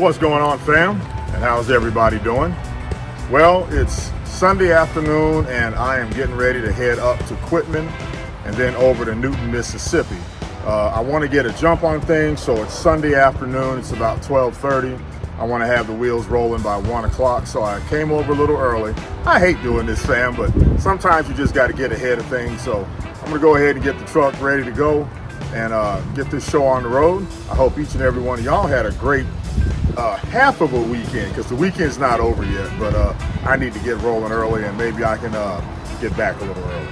Well, what's going on, fam? And how's everybody doing? Well, it's Sunday afternoon and I am getting ready to head up to Quitman and then over to Newton, Mississippi. I want to get a jump on things, so it's Sunday afternoon. It's about 12:30. I want to have the wheels rolling by 1 o'clock, so I came over a little early. I hate doing this, fam, but sometimes you just got to get ahead of things. So I'm going to go ahead and get the truck ready to go and get this show on the road. I hope each and every one of y'all had a great half of a weekend, because the weekend's not over yet, but I need to get rolling early and maybe I can get back a little early.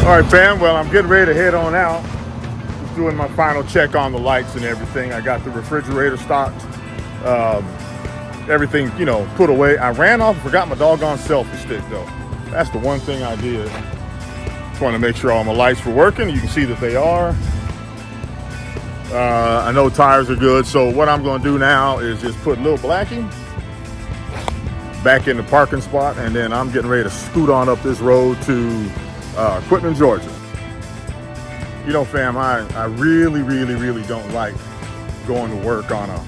All right, fam, well, I'm getting ready to head on out. Just doing my final check on the lights and everything. I got the refrigerator stocked, everything, put away. I ran off and forgot my doggone selfie stick, though. That's the one thing I did. Just want to make sure all my lights were working. You can see that they are. I know tires are good, so what I'm going to do now is just put Lil Blackie back in the parking spot, and then I'm getting ready to scoot on up this road to Quitman, Georgia. Fam, I really don't like going to work on a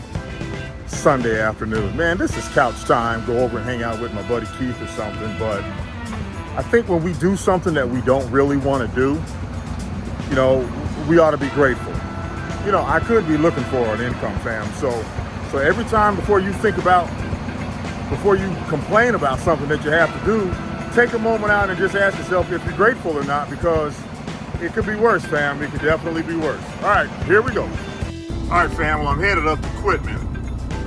Sunday afternoon. Man, this is couch time. Go over and hang out with my buddy Keith or something, but I think when we do something that we don't really want to do, we ought to be grateful. I could be looking for an income, fam. So every time before you complain about something that you have to do, take a moment out and just ask yourself if you're grateful or not, because it could be worse, fam. It could definitely be worse. All right, here we go. All right, fam, well, I'm headed up to Quitman.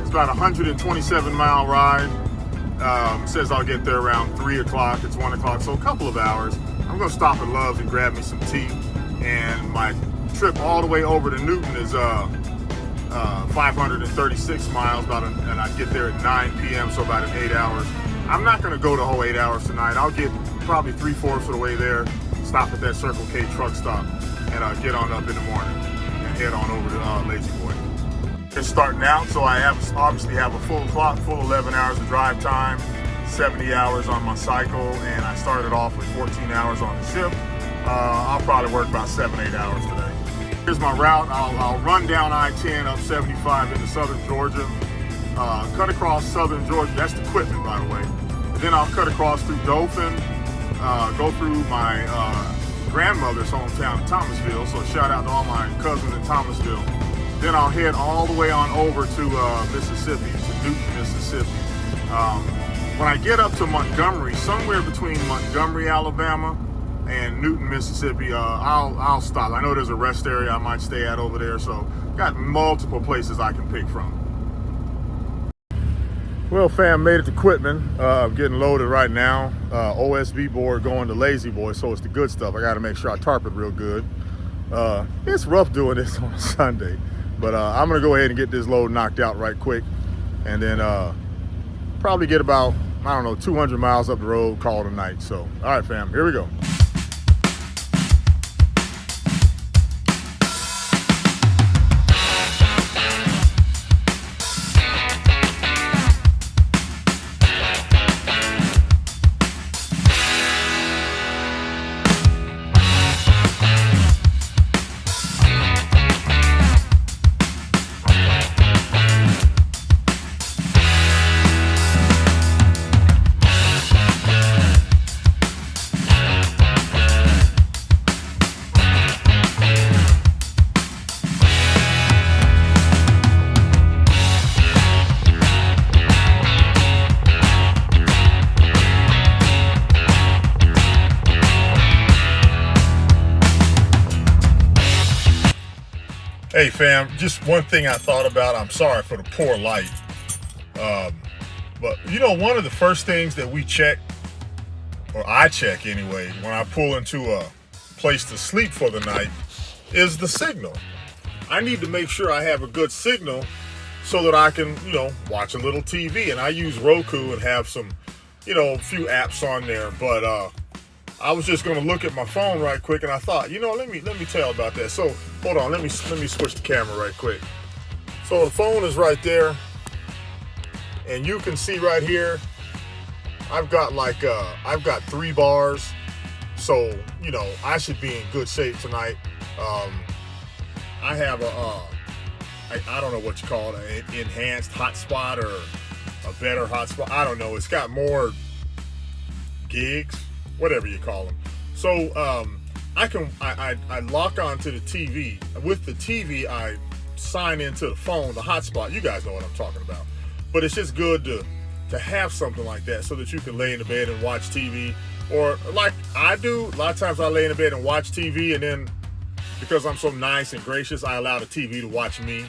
It's about a 127-mile ride. Says I'll get there around 3 o'clock. It's 1 o'clock, so a couple of hours. I'm gonna stop at Love's and grab me some tea, and my trip all the way over to Newton is 536 miles, and I get there at 9 p.m., so about 8 hours. I'm not going to go the whole 8 hours tonight. I'll get probably 3/4 of the way there, stop at that Circle K truck stop, and get on up in the morning and head on over to Lazy Boy. It's starting out, so I obviously have a full clock, full 11 hours of drive time, 70 hours on my cycle, and I started off with 14 hours on the ship. I'll probably work about 7-8 hours today. Here's my route. I'll run down I-10 up 75 into southern Georgia, cut across southern Georgia. That's the Quitman, by the way. And then I'll cut across through Dothan, go through my grandmother's hometown, Thomasville. So shout out to all my cousins in Thomasville. Then I'll head all the way on over to Mississippi, to Newton, Mississippi. When I get up to Montgomery, somewhere between Montgomery, Alabama, and Newton, Mississippi, I'll stop. I know there's a rest area I might stay at over there, so got multiple places I can pick from. Well, fam, made it to Quitman. Getting loaded right now. OSB board going to Lazy Boy, so it's the good stuff. I got to make sure I tarp it real good. It's rough doing this on a Sunday, but I'm gonna go ahead and get this load knocked out right quick, and then probably get about 200 miles up the road, call it a night. So, all right, fam, here we go. Hey fam, just one thing I thought about. I'm sorry for the poor light. But one of the first things that we check, or I check anyway, when I pull into a place to sleep for the night, is the signal. I need to make sure I have a good signal so that I can, watch a little TV. And I use Roku and have some, a few apps on there. But I was just gonna look at my phone right quick, and I thought, let me tell about that. So hold on, let me switch the camera right quick. So the phone is right there, and you can see right here, I've got 3 bars. So I should be in good shape tonight. I have I don't know what you call it, an enhanced hotspot or a better hotspot. I don't know. It's got more gigs, whatever you call them. So I lock onto the TV. With the TV, I sign into the phone, the hotspot. You guys know what I'm talking about. But it's just good to have something like that so that you can lay in the bed and watch TV. Or like I do, a lot of times I lay in the bed and watch TV, and then because I'm so nice and gracious, I allow the TV to watch me.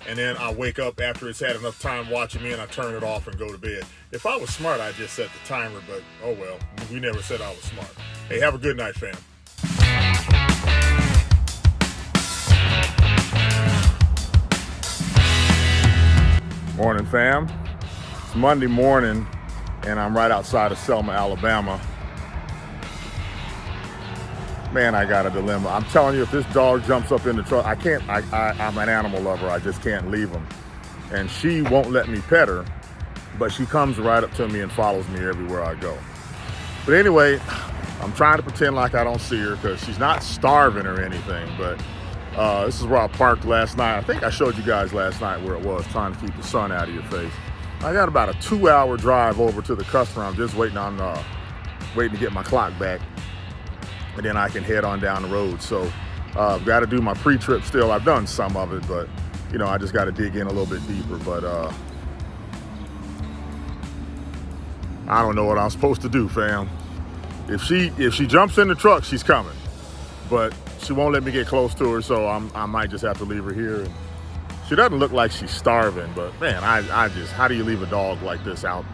And then I wake up after it's had enough time watching me, and I turn it off and go to bed. If I was smart, I'd just set the timer, but oh well, we never said I was smart. Hey, have a good night, fam. Morning, fam. It's Monday morning, and I'm right outside of Selma, Alabama. Man, I got a dilemma. I'm telling you, if this dog jumps up in the truck, I can't, I'm an animal lover. I just can't leave him. And she won't let me pet her, but she comes right up to me and follows me everywhere I go. But anyway, I'm trying to pretend like I don't see her because she's not starving or anything, but this is where I parked last night. I think I showed you guys last night where it was, trying to keep the sun out of your face. I got about a 2-hour drive over to the customer. I'm just waiting to get my clock back, and then I can head on down the road. So I've got to do my pre-trip still. I've done some of it, but you know, I just got to dig in a little bit deeper. But I don't know what I'm supposed to do, fam. If she jumps in the truck, she's coming, but she won't let me get close to her, so I might just have to leave her here. And she doesn't look like she's starving, but man, I just, how do you leave a dog like this out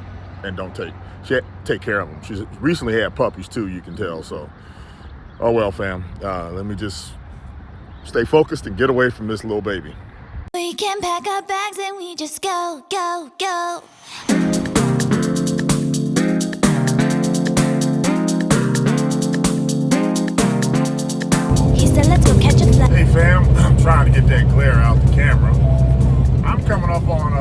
and don't take care of them? She's recently had puppies too, you can tell. So, oh well, fam. Let me just stay focused and get away from this little baby. We can pack our bags and we just go, go, go. He said, let's go catch a flight. Hey fam, I'm trying to get that glare out the camera. I'm coming up on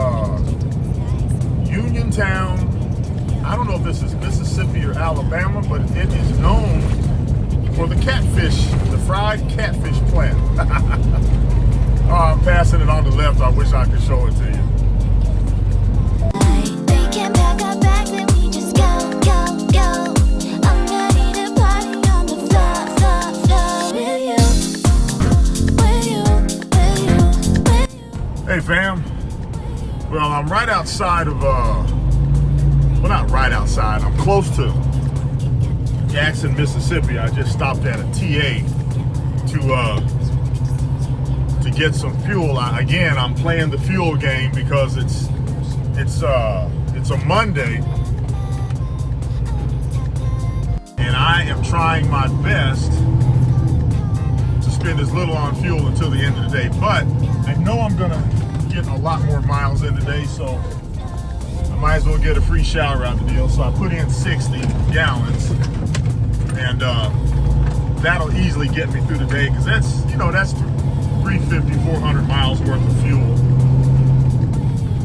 Uniontown. I don't know if this is Mississippi or Alabama, but it is known for the catfish, the fried catfish plant. Oh, I'm passing it on the left. I wish I could show it to you. We can pack our bags and we just go, go, go. I'm ready to party on the floor, floor, floor with you. Hey fam. Well, I'm right outside of well, not right outside. I'm close to Jackson, Mississippi. I just stopped at a TA to get some fuel. Again, I'm playing the fuel game because it's a Monday, and I am trying my best to spend as little on fuel until the end of the day. But I know I'm gonna get a lot more miles in today, so I might as well get a free shower out the deal. So I put in 60 gallons, and that'll easily get me through the day, because that's, you know, that's 350, 400 miles worth of fuel,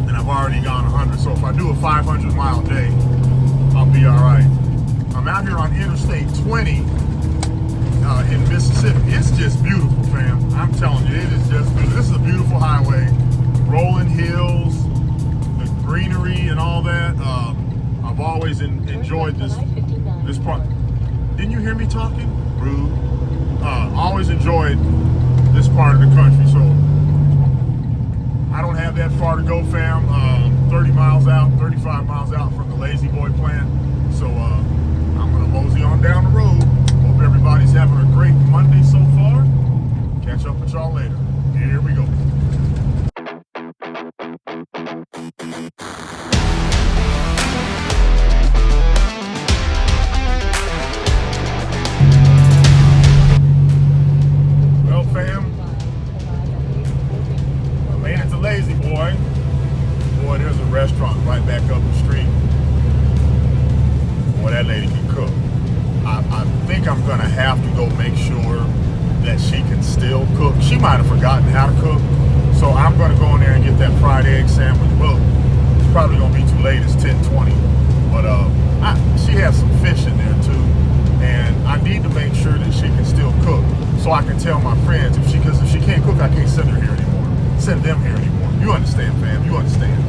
and I've already gone 100. So if I do a 500 mile day, I'll be all right. I'm out here on Interstate 20 in Mississippi. It's just beautiful, fam. I'm telling you, it is just beautiful. This is a beautiful highway, rolling hills, the greenery and all that. I've always enjoyed this part. Didn't you hear me talking? Rude. Always enjoyed this part of the country, so I don't have that far to go, fam. 30 miles out, 35 miles out from the Lazy Boy plant. So I'm gonna mosey on down the road. Hope everybody's having a great Monday so far. Catch up with y'all later. Here we go. Well, fam, I made it to Lazy Boy. Boy, there's a restaurant right back up the street. Boy, that lady can cook. I think I'm gonna have to go make sure that she can still cook. She might have forgotten how to cook, so I'm gonna go in there and get that fried egg sandwich. Well, it's probably gonna be too late. It's 10:20, but she has some fish in there too, and I need to make sure that she can still cook, so I can tell my friends, because if she can't cook, I can't send her here anymore. send them here anymore. You understand, fam, you understand.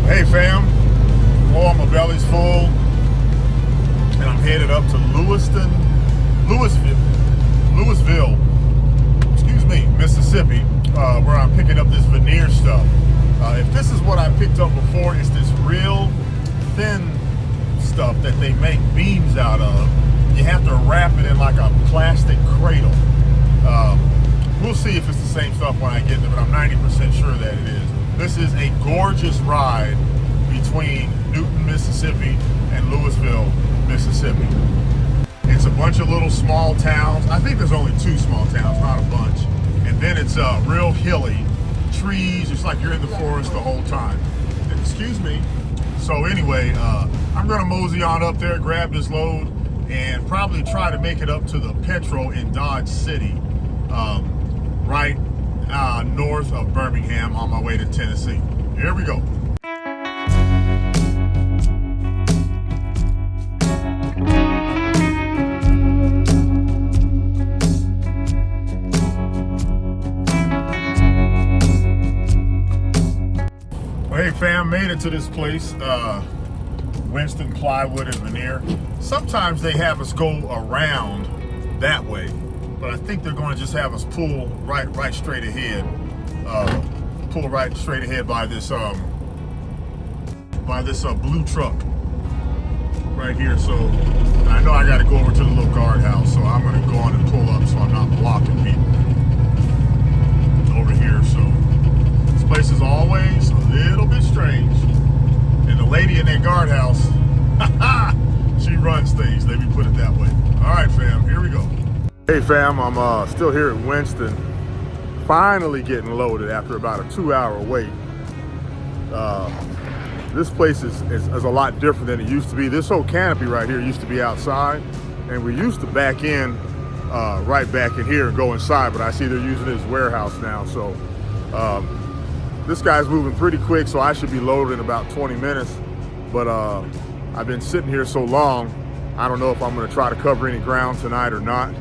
Hey fam, oh, my belly's full, and I'm headed up to Louisville, Mississippi, where I'm picking up this veneer stuff. If this is what I picked up before, it's this real thin stuff that they make beams out of. You have to wrap it in like a plastic cradle. We'll see if it's the same stuff when I get there, but I'm 90% sure that it is. This is a gorgeous ride between Newton, Mississippi and Louisville, Mississippi. It's a bunch of little small towns. I think there's only 2 small towns, not a bunch. And then it's real hilly, trees. It's like you're in the forest the whole time. Excuse me. So anyway, I'm gonna mosey on up there, grab this load, and probably try to make it up to the Petro in Dodge City, right north of Birmingham on my way to Tennessee. Here we go. Hey fam, made it to this place, Winston Plywood and Veneer. Sometimes they have us go around that way, but I think they're going to just have us pull right straight ahead. Pull right straight ahead by this blue truck right here. So I know I got to go over to the little guardhouse, so I'm going to go on and pull up so I'm not blocking people over here. So this place is always a little bit strange, and the lady in that guardhouse, she runs things. Let me put it that way. All right, fam, here we go. Hey fam, I'm still here at Winston, finally getting loaded after about a 2-hour wait. This place is a lot different than it used to be. This whole canopy right here used to be outside, and we used to back in, right back in here and go inside, but I see they're using it as warehouse now. So this guy's moving pretty quick, so I should be loaded in about 20 minutes. But I've been sitting here so long, I don't know if I'm gonna try to cover any ground tonight or not.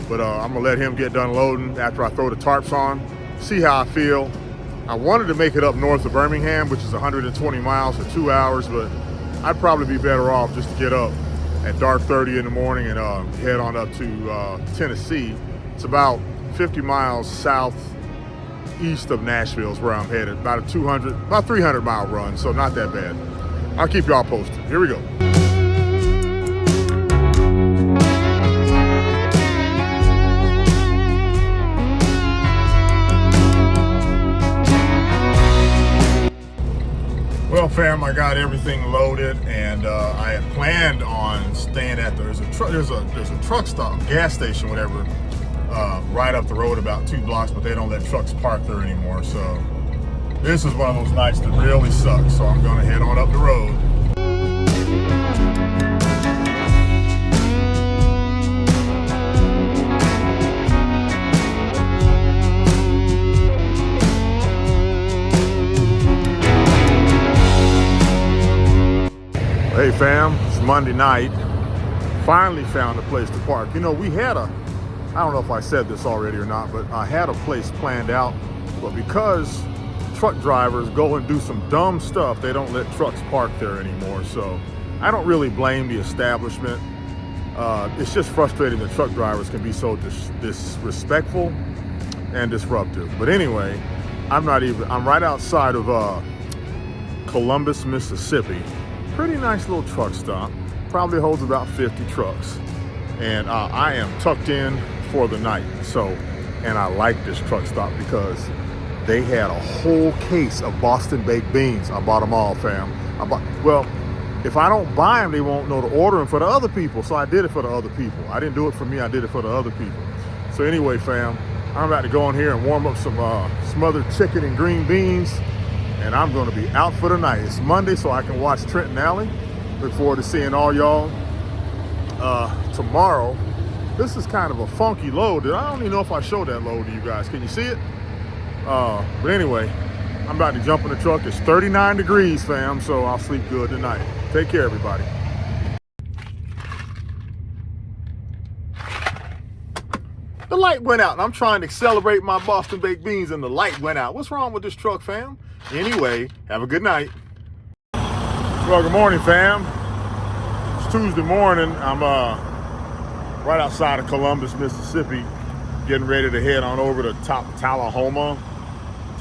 But I'm gonna let him get done loading after I throw the tarps on, see how I feel. I wanted to make it up north of Birmingham, which is 120 miles for 2 hours, but I'd probably be better off just to get up at dark 30 in the morning and head on up to Tennessee. It's about 50 miles southeast of Nashville is where I'm headed. About 300 mile run, so not that bad. I'll keep y'all posted. Here we go. Well, fam, I got everything loaded, and I had planned on staying at there's a truck stop, gas station, whatever, right up the road about 2 blocks, but they don't let trucks park there anymore. So this is one of those nights that really sucks. So I'm gonna head on up the road. Hey fam, it's Monday night. Finally found a place to park. You know, I don't know if I said this already or not, but I had a place planned out, but because truck drivers go and do some dumb stuff, they don't let trucks park there anymore. So I don't really blame the establishment. It's just frustrating that truck drivers can be so disrespectful and disruptive. But anyway, I'm right outside of Columbus, Mississippi. Pretty nice little truck stop. probably holds about 50 trucks. And I am tucked in for the night. So, and I like this truck stop because they had a whole case of Boston baked beans. I bought them all, fam. Well, if I don't buy them, they won't know to order them for the other people. So I did it for the other people. I didn't do it for me, I did it for the other people. So anyway, fam, I'm about to go in here and warm up some smothered chicken and green beans. And I'm gonna be out for the night. It's Monday, so I can watch Trenton Alley. Look forward to seeing all y'all tomorrow. This is kind of a funky load. I don't even know if I showed that load to you guys. Can you see it? But anyway, I'm about to jump in the truck. It's 39 degrees, fam, so I'll sleep good tonight. Take care, everybody. The light went out, and I'm trying to accelerate my Boston baked beans, and the light went out. What's wrong with this truck, fam? Anyway, have a good night. Well, good morning, fam. It's Tuesday morning. I'm right outside of Columbus, Mississippi, getting ready to head on over to Tullahoma,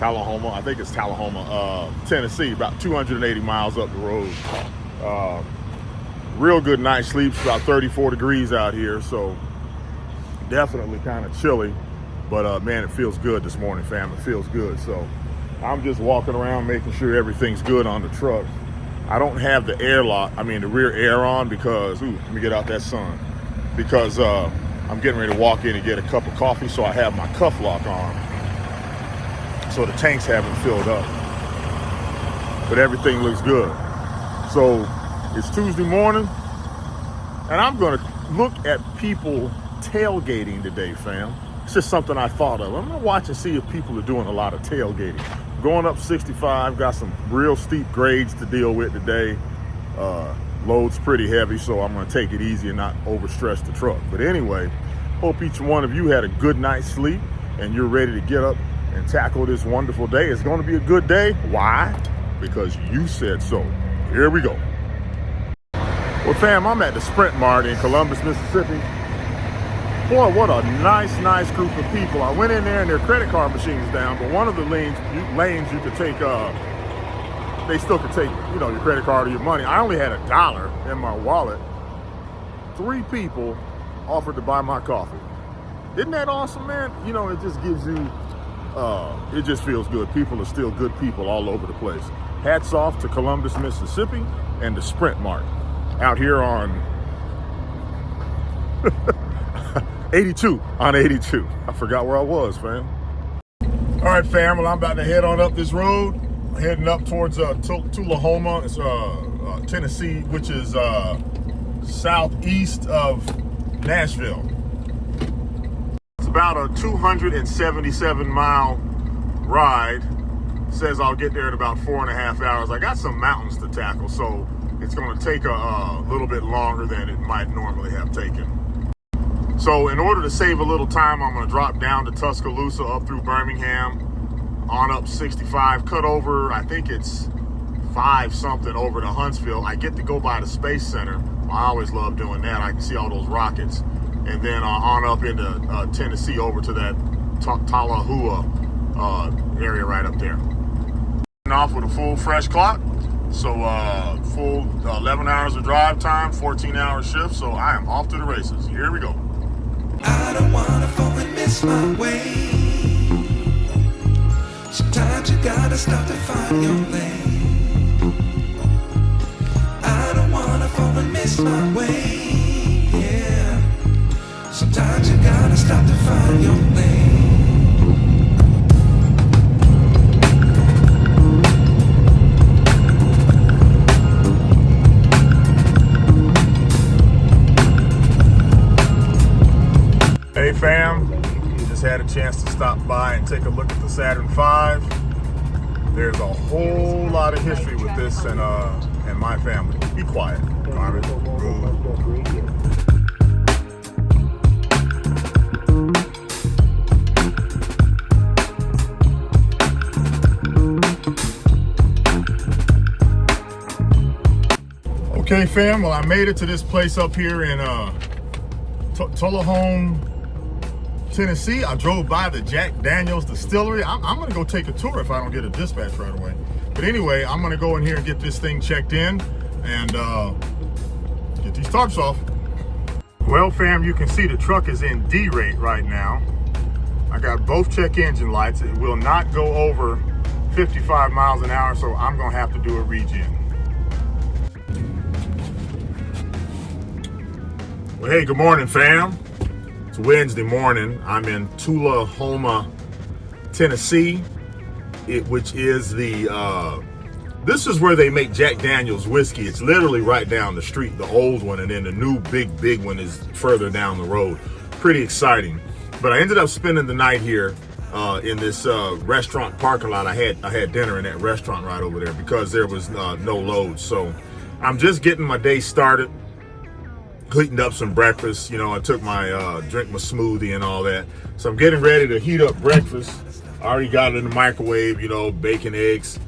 I think it's Tullahoma, Tennessee, about 280 miles up the road. Real good night's sleep. It's about 34 degrees out here, so definitely kind of chilly, but man, it feels good this morning, fam. It feels good. So I'm just walking around making sure everything's good on the truck. I don't have the the rear air on because, let me get out that sun, because I'm getting ready to walk in and get a cup of coffee, so I have my cuff lock on, so the tanks haven't filled up, but everything looks good. So it's Tuesday morning, and I'm gonna look at people tailgating today, fam. It's just something I thought of. I'm gonna watch and see if people are doing a lot of tailgating. Going up 65, got some real steep grades to deal with today. Load's pretty heavy, so I'm gonna take it easy and not overstress the truck. But anyway, hope each one of you had a good night's sleep and you're ready to get up and tackle this wonderful day. It's gonna be a good day. Why? Because you said so. Here we go. Well, fam, I'm at the Sprint Mart in Columbus, Mississippi. Boy, what a nice group of people. I went in there and their credit card machine's down, but one of the lanes you could take, they still could take, your credit card or your money. I only had $1 in my wallet. 3 people offered to buy my coffee. Isn't that awesome, man? It just gives you, it just feels good. People are still good people all over the place. Hats off to Columbus, Mississippi and the Sprint Mart out here on 82. I forgot where I was, fam. All right, fam. Well, I'm about to head on up this road, heading up towards Tullahoma, Tennessee, which is southeast of Nashville. It's about a 277-mile ride. Says I'll get there in about 4.5 hours. I got some mountains to tackle, so it's going to take a little bit longer than it might normally have taken. So in order to save a little time, I'm going to drop down to Tuscaloosa, up through Birmingham, on up 65, cut over, I think it's 5 something over to Huntsville. I get to go by the Space Center. I always love doing that. I can see all those rockets. And then on up into Tennessee over to that Tullahoma area right up there. Off with a full fresh clock. So full 11 hours of drive time, 14-hour shift. So I am off to the races. Here we go. I don't wanna fall and miss my way. Sometimes you gotta stop to find your lane. I don't wanna fall and miss my way. Yeah. Sometimes you gotta stop to find your lane. Hey fam, just had a chance to stop by and take a look at the Saturn V. There's a whole lot of history with this and my family. Be quiet, Carmen. Okay fam, well I made it to this place up here in Tullahoma, Tennessee. I drove by the Jack Daniels distillery. I'm gonna go take a tour if I don't get a dispatch right away. But anyway, I'm gonna go in here and get this thing checked in and Get these tarps off. Well, fam, you can see the truck is in D rate right now. I got both check engine lights. It will not go over 55 miles an hour, so I'm gonna have to do a regen. Well, hey, good morning, fam. It's Wednesday morning. I'm in Tullahoma, Tennessee, which is this is where they make Jack Daniel's whiskey. It's literally right down the street, the old one, and then the new big one is further down the road. Pretty exciting. But I ended up spending the night here in this restaurant parking lot. I had dinner in that restaurant right over there because there was no loads. So I'm just getting my day started, heating up some breakfast. You know, I took my drink my smoothie and all that. So I'm getting ready to heat up breakfast. I already got it in the microwave, you know, bacon, eggs,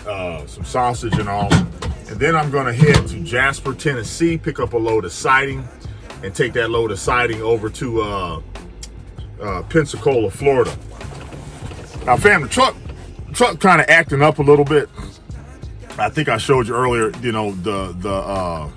some sausage and all. And then I'm gonna head to Jasper, Tennessee, pick up a load of siding and take that load of siding over to Pensacola, Florida. Now, fam, the truck kind of acting up a little bit. I think I showed you earlier, you know, the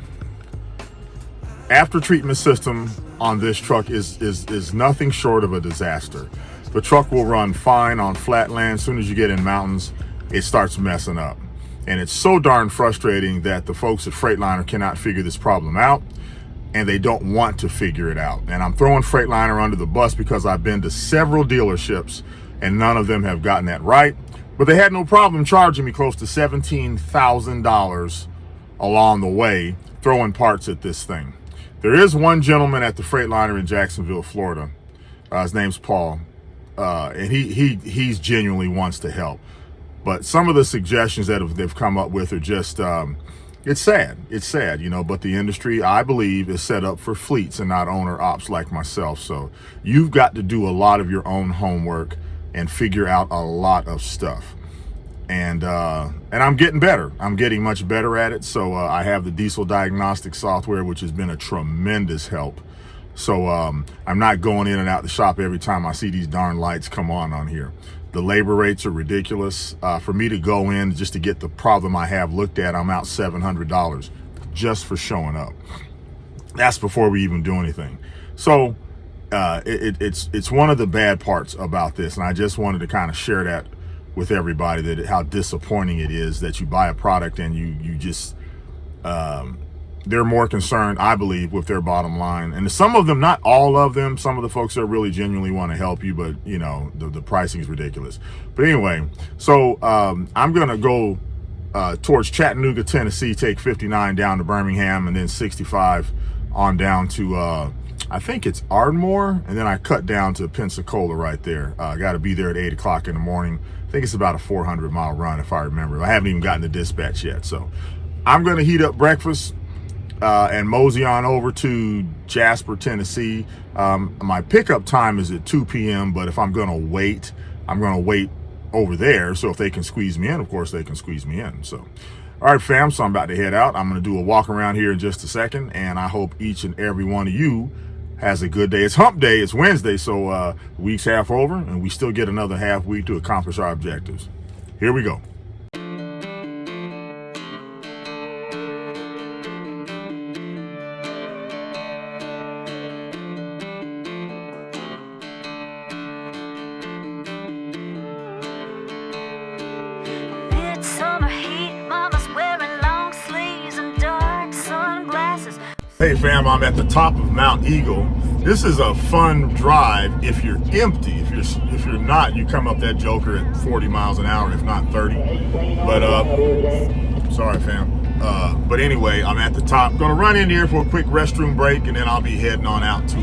after treatment system on this truck is nothing short of a disaster. The truck will run fine on flat land. As soon as you get in mountains, it starts messing up. And it's so darn frustrating that the folks at Freightliner cannot figure this problem out, and they don't want to figure it out. And I'm throwing Freightliner under the bus because I've been to several dealerships and none of them have gotten that right. But they had no problem charging me close to $17,000 along the way, throwing parts at this thing. There is one gentleman at the Freightliner in Jacksonville, Florida. His name's Paul. And he's genuinely wants to help. But some of the suggestions that they've come up with are just, it's sad. It's sad, you know, but the industry, I believe, is set up for fleets and not owner ops like myself. So you've got to do a lot of your own homework and figure out a lot of stuff. And I'm getting better. I'm getting much better at it. So I have the diesel diagnostic software, which has been a tremendous help. So I'm not going in and out the shop every time I see these darn lights come on here. The labor rates are ridiculous. For me to go in just to get the problem I have looked at, I'm out $700 just for showing up. That's before we even do anything. So it's one of the bad parts about this, and I just wanted to kind of share that with everybody, that how disappointing it is that you buy a product and you just they're more concerned, I believe, with their bottom line. And some of them, not all of them, some of the folks that really genuinely want to help you, but you know, the pricing is ridiculous. But anyway, so I'm gonna go towards Chattanooga, Tennessee, take 59 down to Birmingham, and then 65 on down to I think it's Ardmore, and then I cut down to Pensacola right there. I got to be there at 8 o'clock in the morning. I think it's about a 400-mile run, if I remember. I haven't even gotten the dispatch yet. So I'm going to heat up breakfast and mosey on over to Jasper, Tennessee. My pickup time is at 2 p.m., but if I'm going to wait, I'm going to wait over there. So if they can squeeze me in, of course, they can squeeze me in. So, all right, fam, so I'm about to head out. I'm going to do a walk around here in just a second, and I hope each and every one of you has a good day. It's hump day. It's Wednesday, so the week's half over, and we still get another half week to accomplish our objectives. Here we go. Midsummer heat, mama's wearing long sleeves and dark sunglasses. Hey fam, I'm at the top of Mount Eagle. This is a fun drive if you're empty. If you're not, you come up that joker at 40 miles an hour, if not 30. But sorry fam. But anyway, I'm at the top. Gonna run in here for a quick restroom break, and then I'll be heading on out to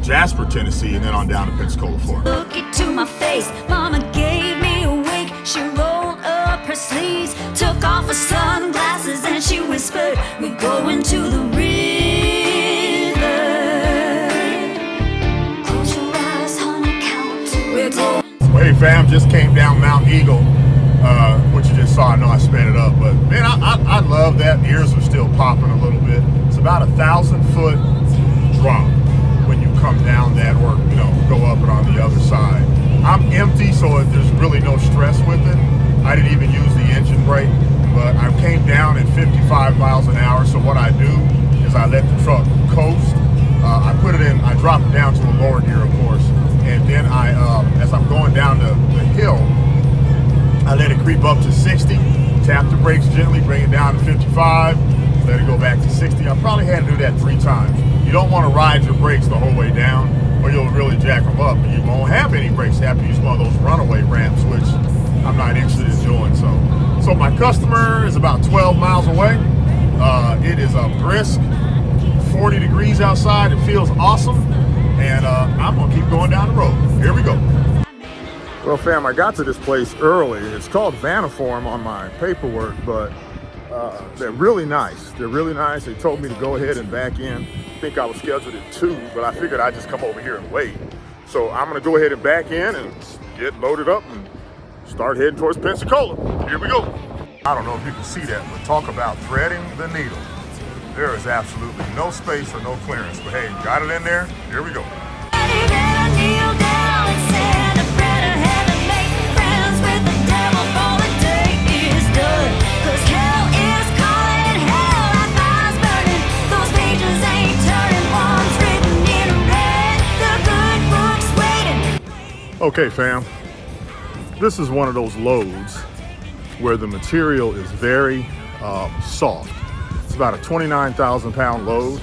Jasper, Tennessee, and then on down to Pensacola, Florida. Look into my face, mama gave me a wink. She rolled up her sleeves, took off her sunglasses, and she whispered, "We're going to the river. Close your eyes, honey, count to we're going." Hey fam, just came down Mount Eagle. What you just saw, I know I sped it up, but man, I love that. The ears are still popping a little bit. It's about 1,000-foot drop when you come down that, or you know, go up it on the other side. I'm empty, so there's really no stress with it. I didn't even use the engine brake, but I came down at 55 miles an hour. So what I do is I let the truck coast. I put it in, I drop it down to a lower gear, of course. And then as I'm going down the hill, I let it creep up to 60, tap the brakes gently, bring it down to 55, let it go back to 60. I probably had to do that 3 times. You don't want to ride your brakes the whole way down, or you'll really jack them up. You won't have any brakes. You have to use one of those runaway ramps, which I'm not interested in doing. So my customer is about 12 miles away. It is a brisk 40 degrees outside. It feels awesome. And I'm going to keep going down the road. Here we go. Well, fam, I got to this place early. It's called Vaniform on my paperwork, but they're really nice. They're really nice. They told me to go ahead and back in. I think I was scheduled at 2, but I figured I'd just come over here and wait. So I'm going to go ahead and back in and get loaded up and start heading towards Pensacola. Here we go. I don't know if you can see that, but talk about threading the needle. There is absolutely no space or no clearance, but hey, got it in there. Here we go. Okay, fam, this is one of those loads where the material is very soft. It's about a 29,000 pound load,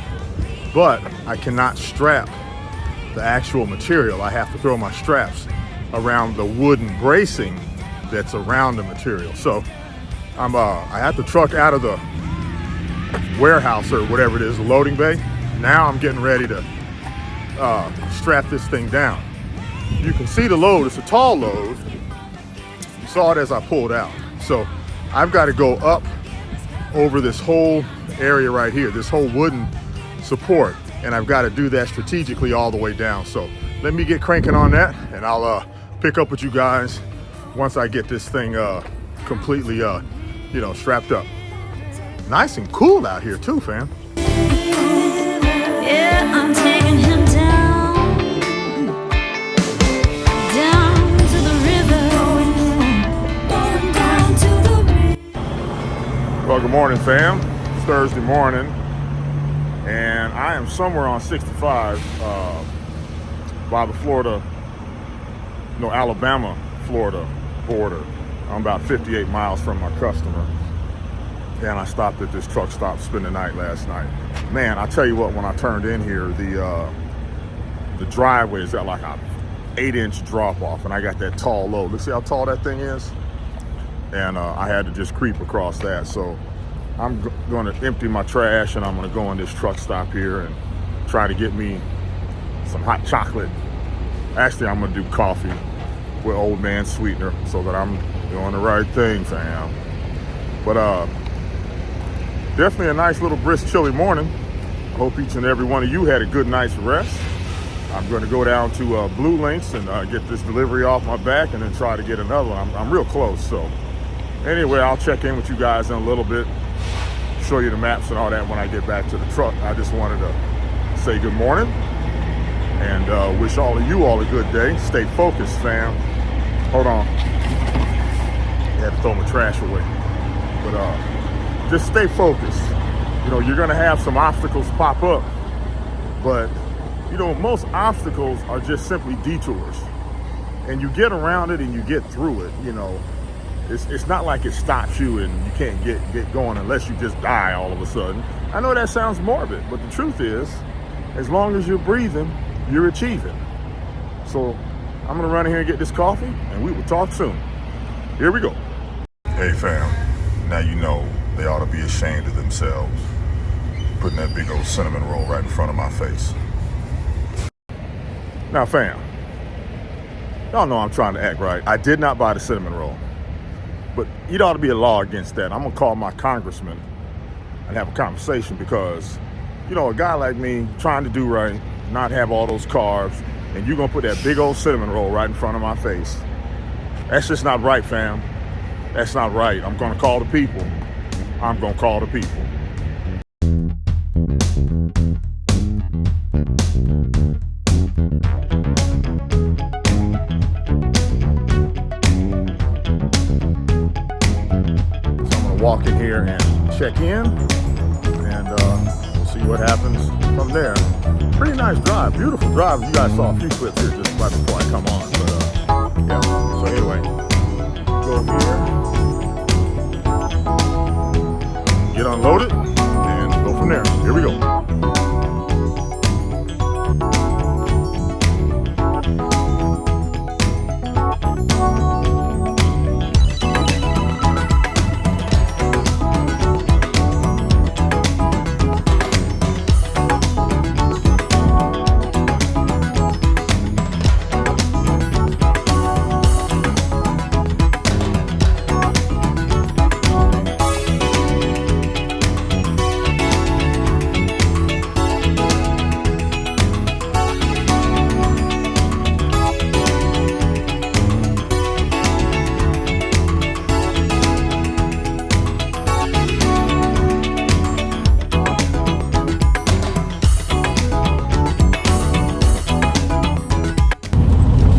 but I cannot strap the actual material. I have to throw my straps around the wooden bracing that's around the material. So I had the truck out of the warehouse or whatever it is, the loading bay. Now I'm getting ready to strap this thing down. You can see the load, it's a tall load. You saw it as I pulled out. So I've got to go up over this whole area right here, this whole wooden support, and I've got to do that strategically all the way down. So let me get cranking on that, and I'll pick up with you guys once I get this thing completely strapped up. Nice and cool out here too, fam. Yeah, I'm taking him down to the river, going down to the river. Well, good morning, fam. It's Thursday morning, and I am somewhere on 65 by the Alabama-Florida border. I'm about 58 miles from my customer, and I stopped at this truck stop, spent the night last night. Man, I tell you what, when I turned in here, the driveway is at like a 8-inch drop off, and I got that tall load. Let's see how tall that thing is. And I had to just creep across that. So I'm going to empty my trash, and I'm going to go in this truck stop here and try to get me some hot chocolate. Actually, I'm going to do coffee with Old Man Sweetener so that I'm doing the right thing, fam. But definitely a nice little brisk, chilly morning. I hope each and every one of you had a good night's rest. I'm going to go down to Blue Links and get this delivery off my back and then try to get another one. I'm real close, so anyway, I'll check in with you guys in a little bit, show you the maps and all that when I get back to the truck. I just wanted to say good morning and wish all of you all a good day. Stay focused, fam. Hold on. I had to throw my trash away. But just stay focused. You know, you're gonna have some obstacles pop up, but you know, most obstacles are just simply detours. And you get around it and you get through it, you know. It's not like it stops you and you can't get going unless you just die all of a sudden. I know that sounds morbid, but the truth is, as long as you're breathing, you're achieving. So I'm gonna run in here and get this coffee and we will talk soon. Here we go. Hey fam, now you know they ought to be ashamed of themselves, putting that big old cinnamon roll right in front of my face. Now fam, y'all know I'm trying to act right. I did not buy the cinnamon roll, but it ought to be a law against that. I'm gonna call my congressman and have a conversation because, you know, a guy like me trying to do right, not have all those carbs, and you're gonna put that big old cinnamon roll right in front of my face. That's just not right, fam. That's not right. I'm gonna call the people. I'm gonna call the people. walk in here and check in, and we'll see what happens from there. Pretty nice drive, beautiful drive. You guys saw a few clips here just right before I come on, but yeah. So anyway, go over here, get unloaded, and go from there. Here we go.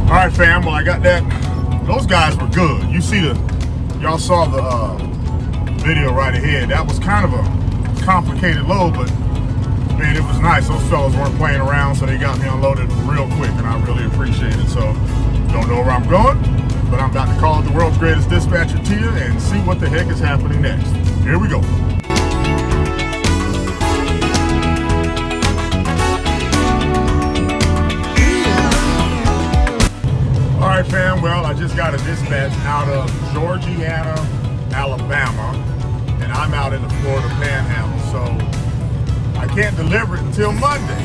All right, fam, well, I got that. Those guys were good. Y'all saw the video right ahead. That was kind of a complicated load, but man, it was nice. Those fellas weren't playing around, so they got me unloaded real quick, and I really appreciate it. So, don't know where I'm going, but I'm about to call the world's greatest dispatcher, Tia, and see what the heck is happening next. Here we go. All right, fam, well, I just got a dispatch out of Georgiana, Alabama, and I'm out in the Florida Panhandle, so I can't deliver it until Monday,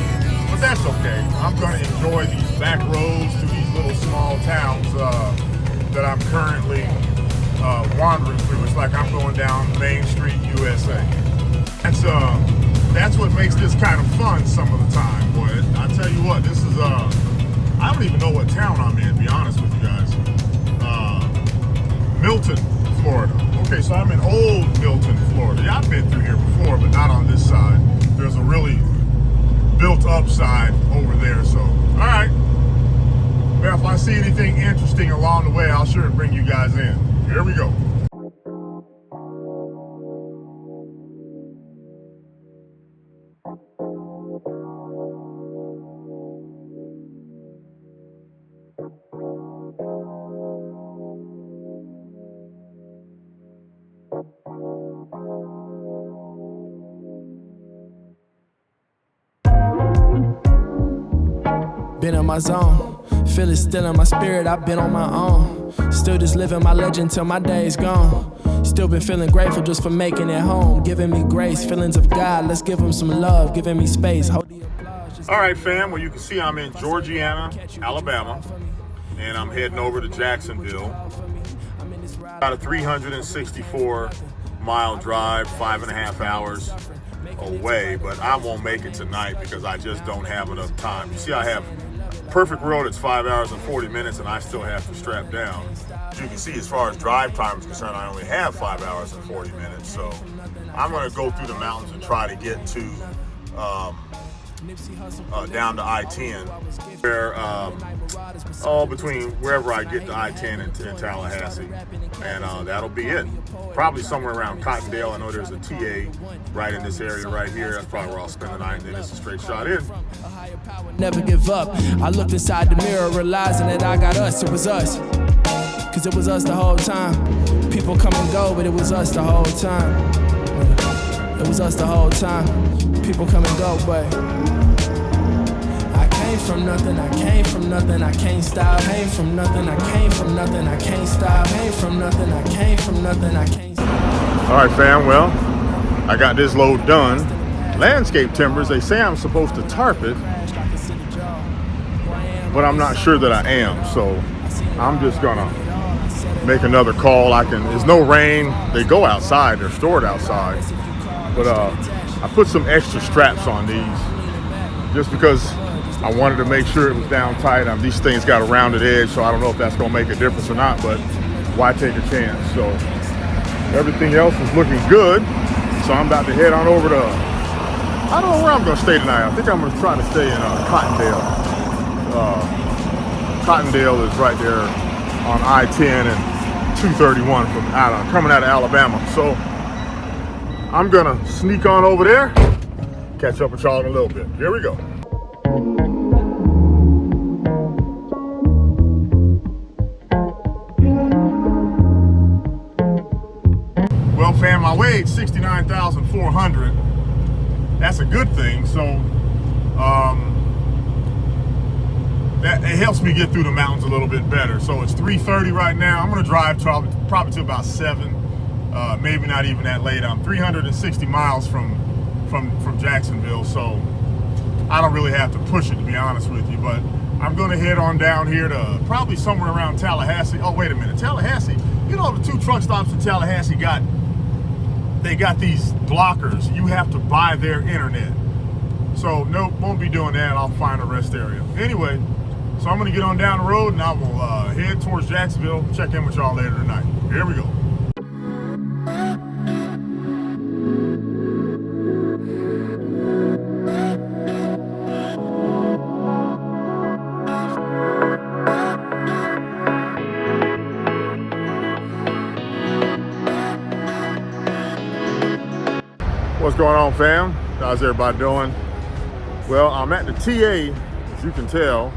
but that's okay. I'm gonna enjoy these back roads to these little small towns that I'm currently wandering through. It's like I'm going down Main Street, USA. That's what makes this kind of fun some of the time, boy. I tell you what, this is I don't even know what town I'm in, to be honest with you guys. Milton, Florida. Okay, so I'm in old Milton, Florida. Yeah, I've been through here before, but not on this side. There's a really built up side over there, so. All right. Well, if I see anything interesting along the way, I'll sure bring you guys in. Here we go. Been in my zone, feel it still in my spirit, I've been on my own. Still just living my legend till my day's gone. Still been feeling grateful just for making it home. Giving me grace, feelings of God, let's give him some love. Giving me space, hold the applause. All right, fam, well, you can see I'm in Georgiana, Alabama, and I'm heading over to Jacksonville. About a 364-mile drive, 5.5 hours away, but I won't make it tonight because I just don't have enough time. You see, I have perfect road, it's 5 hours and 40 minutes, and I still have to strap down. As you can see, as far as drive time is concerned, I only have 5 hours and 40 minutes, so I'm going to go through the mountains and try to get to down to I-10, where between wherever I get to I-10 and Tallahassee, and that'll be it. Probably somewhere around Cottondale. I know there's a TA right in this area right here. That's probably where I'll spend the night, and then it's a straight shot in. Never give up. I looked inside the mirror, realizing that I got us. It was us, cause it was us the whole time. People come and go, but it was us the whole time. It was us the whole time. People come and go, but I came from nothing, I came from nothing, I can't stop. Came from nothing, I came from nothing, I can't stop. Came from nothing, I came from nothing, I can't stop. All right, fam, well, I got this load done. Landscape timbers, they say I'm supposed to tarp it, but I'm not sure that I am, so I'm just gonna make another call. There's no rain, they go outside, they're stored outside, but I put some extra straps on these just because I wanted to make sure it was down tight. These things got a rounded edge, so I don't know if that's gonna make a difference or not, but why take a chance? So everything else is looking good, so I'm about to head on over to, I don't know where I'm gonna stay tonight. I think I'm gonna try to stay in Cottondale. Cottondale is right there on I-10 and 231 coming out of Alabama. So I'm gonna sneak on over there, catch up with y'all in a little bit. Here we go. Well, fam, I weighed 69,400. That's a good thing. So that it helps me get through the mountains a little bit better. So it's 3:30 right now. I'm gonna drive probably to about 7, maybe not even that late. I'm 360 miles from Jacksonville, so I don't really have to push it, to be honest with you. But I'm gonna head on down here to probably somewhere around Tallahassee. Oh, wait a minute, Tallahassee. You know, the 2 truck stops in Tallahassee got these blockers. You have to buy their internet. So nope, won't be doing that. I'll find a rest area. Anyway, so I'm gonna get on down the road and I will head towards Jacksonville. Check in with y'all later tonight. Here we go. What's going on, fam? How's everybody doing? Well, I'm at the TA, as you can tell.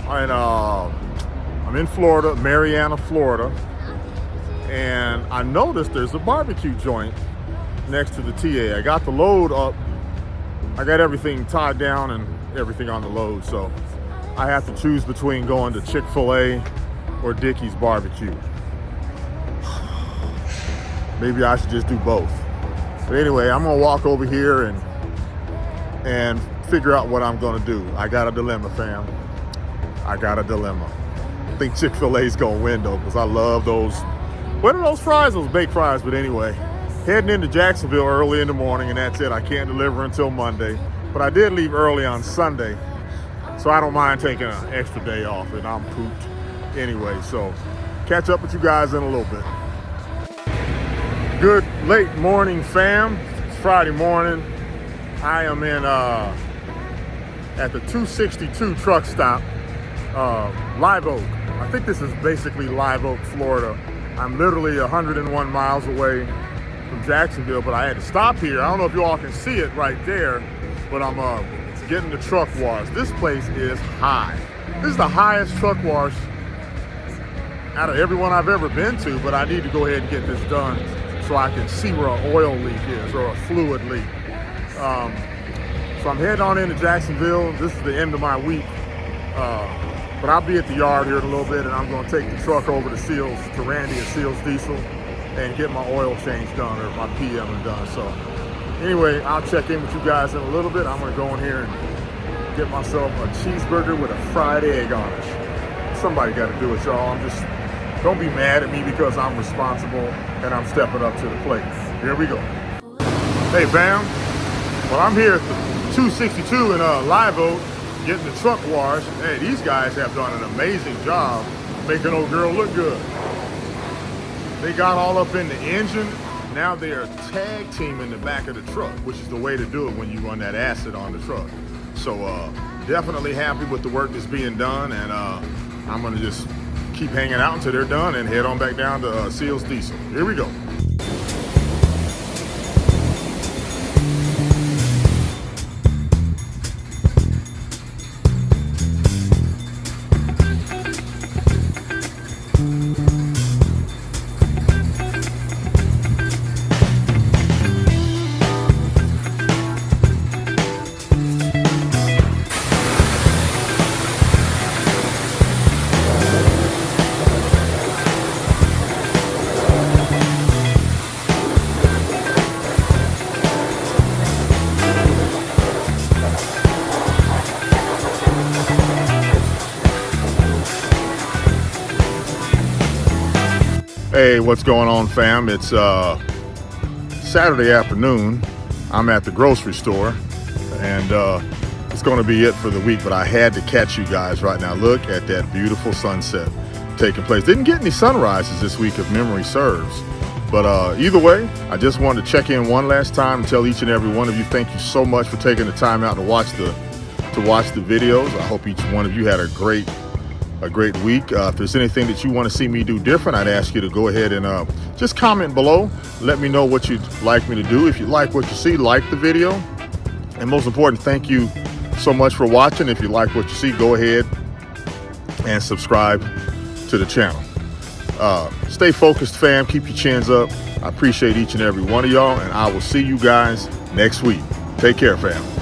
I'm in Florida, Marianna, Florida. And I noticed there's a barbecue joint next to the TA. I got the load up. I got everything tied down and everything on the load. So I have to choose between going to Chick-fil-A or Dickey's barbecue. Maybe I should just do both. But anyway, I'm gonna walk over here and figure out what I'm gonna do. I got a dilemma, fam. I got a dilemma. I think Chick-fil-A's gonna win though, because I love those, what are those fries? Those baked fries. But anyway, heading into Jacksonville early in the morning, and that's it. I can't deliver until Monday. But I did leave early on Sunday, so I don't mind taking an extra day off, and I'm pooped anyway. So catch up with you guys in a little bit. Good late morning, fam. It's Friday morning. I am in at the 262 truck stop, Live Oak. I think this is basically Live Oak, Florida. I'm literally 101 miles away from Jacksonville, but I had to stop here. I don't know if you all can see it right there, but I'm getting the truck washed. This place is high. This is the highest truck wash out of everyone I've ever been to, but I need to go ahead and get this done so I can see where an oil leak is, or a fluid leak. So I'm heading on into Jacksonville. This is the end of my week. But I'll be at the yard here in a little bit, and I'm gonna take the truck over to Seals, to Randy at Seals Diesel, and get my oil change done, or my PM done. So anyway, I'll check in with you guys in a little bit. I'm gonna go in here and get myself a cheeseburger with a fried egg on it. Somebody gotta do it, y'all. Don't be mad at me because I'm responsible and I'm stepping up to the plate. Here we go. Hey, fam. Well, I'm here at the 262 in Live Oak, getting the truck washed. Hey, these guys have done an amazing job making old girl look good. They got all up in the engine. Now they are tag teaming the back of the truck, which is the way to do it when you run that acid on the truck. So definitely happy with the work that's being done, and I'm gonna just keep hanging out until they're done and head on back down to Seals Diesel. Here we go. Hey, what's going on, fam? It's Saturday afternoon. I'm at the grocery store, and it's going to be it for the week, but I had to catch you guys right now. Look at that beautiful sunset taking place. Didn't get any sunrises this week, if memory serves. But either way, I just wanted to check in one last time and tell each and every one of you thank you so much for taking the time out to watch the videos. I hope each one of you had a great a great week. If there's anything that you want to see me do different, I'd ask you to go ahead and just comment below. Let me know what you'd like me to do. If you like what you see, like the video. And most important, thank you so much for watching. If you like what you see, go ahead and subscribe to the channel. Stay focused, fam. Keep your chins up. I appreciate each and every one of y'all, and I will see you guys next week. Take care, fam.